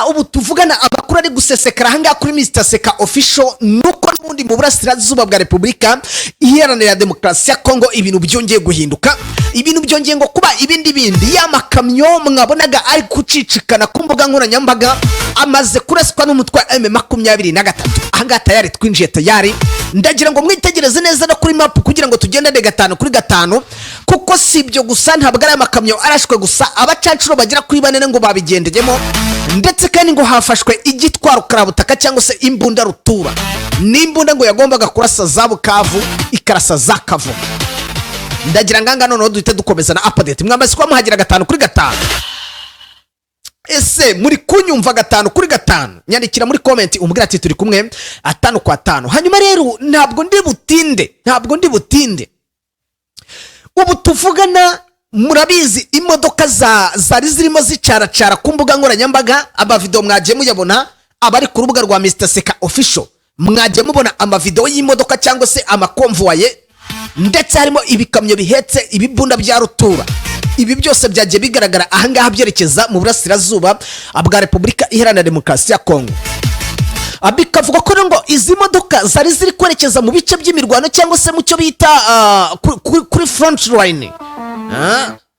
ubu tuvugana amakuru ari gusesekara hanga kuri Mr Seka official nuko n'ubundi mu burasirazuba bwa Republika Iharanira Demokarasi ya Congo ibintu byongeye guhinduka, ibintu byongeye ngo kuba ibindi y'amakamyo mwabonaga ari kucicikana ku mbuga nkoranyambaga amaze kuraswa n'umutwe wa M23 ahanga tayari twinjiye tayari. Ndagira ngo mwitegereze neza no kuri map kugira ngo tugendane 5 kuri 5 kuko sibyo gusa ntabwo ari amakamyo arashwe gusa abacancuro bagira kuri banene ngo babigendeyemo, ndetse kandi ngo hafashwe igitwaro karabutaka cyangwa se imbunda rutura n'imbunda ngo yagombaga kurasa za Bukavu ikarasa za Kavu. Ndagira nganga none duhite dukomeza na update mwamaze kwa muhagira 5 kuri 5. Ese muri kunyumva 5 kuri 5 nyandikira muri comment umbwira ati turi kumwe 5 kwa 5. Hanyuma rero ntabwo ndi butinde ubu tuvugana murabizi imodoka zari zirimo zicaracara ku mbuga nkoranyambaga, abavideo mwagiye muyabona abari ku rubuga rwa Mr Seka official mwagiye mubona amavideo y'imodoka cyangwa se amakonvoye, ndetse harimo ibikamyo bihetse ibibunda bya rutura. Ibi byose byagiye bigaragara ahangaha byerekeza mu burasirazuba bwa Republika Iharanira Demokarasi ya Congo. Abikavuga ko ngo izi modoka zari ziri kwerekeza mu bice by'imirwano cyangwa se mu cyo bita kuri front line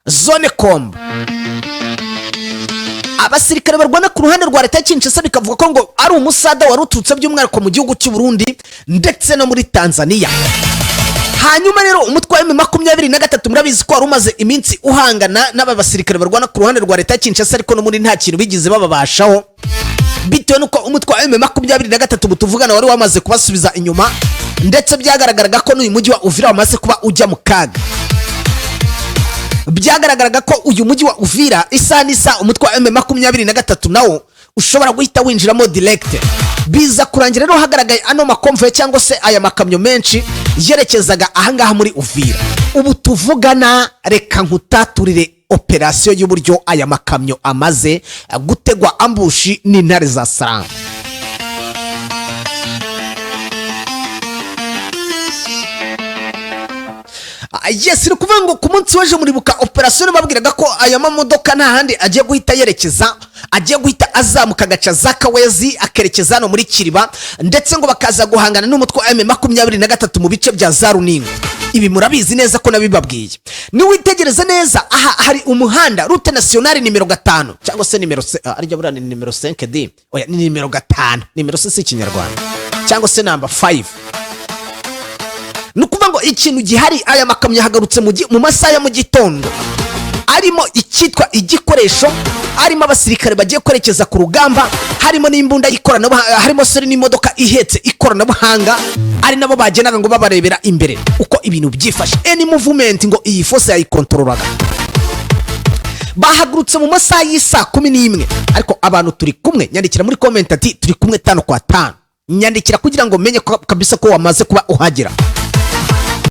zone combo. Abasirikare barwana ku ruhande rwa leta y'Kinshasa bikavuga ko ngo ari umusada warututse by'umwihariko mu gihugu cy'u Burundi ndetse no muri Tanzania. Hanyuma rero umutwe wa M23 murabizi ko warumaze iminsi uhangana n'aba basirikare barwana ku ruhande rwa leta y'Kinshasa ariko no muri nta kintu bigize bababashaho, bitewe nuko umutwe wa M23 butuvugana wari wamaze kubasubiza inyuma, ndetse byagaragaraga ko n'uyu mujyi wa Uvira wamaze kuba ujya mu kaga. Byagaragaraga ko uyu mujyi wa Uvira isa umutwe wa M23 nawo ushobora guhita winjiramo direct. Biza kurangira rero hagaragaye ano makomve cyangwa se aya makamyo menshi yerekezaga ahangaha muri Uvira. Ubu tuvugana reka nkutaturire operation y'uburyo aya makamyo amaze gutegwa ambushi n'intare za Saranga. Yes, ni kuvuga ngo ku munsi waje muribuka operation babwiraga ko aya mamodoka nta handi agiye guhita yerekeza, agiye guhita azamuka gaca za Kawezi akerekeza no muri Kiriba, ndetse ngo bakaza guhangana n'umutwe wa M23 mu bice bya Zaruningo. Ibi murabizi neza ko nabibabwiye. Ni witegereza neza aha hari umuhanda route nationale nimero 5 cyangwa se nimero arya burane nimero 5D, oya ni nimero 5, nimero 6 Kinyarwanda cyangwa se number 5. Nukuvuga ngo ikintu gihari aya makamyo hagarutse mu masaha ya mu gitondo arimo ikitwa igikoresho, arimo abasirikare bagiye kwerekeza ku rugamba, harimo n'imbunda ikoranabuhanga, harimo seri n'imodoka ihetse ikoranabuhanga, ari nabo bagenaga ngo babarebera imbere uko ibintu byifashe. Any movement ngo iyi force yayikontrolaga. Bahagurutse mu masaha y'isa 11 ariko abantu turi kumwe. Nyandikira muri comment ati turi kumwe 5 kwa 5. Nyandikira kugira ngo menye kabisa ko wamaze kuba uhagera.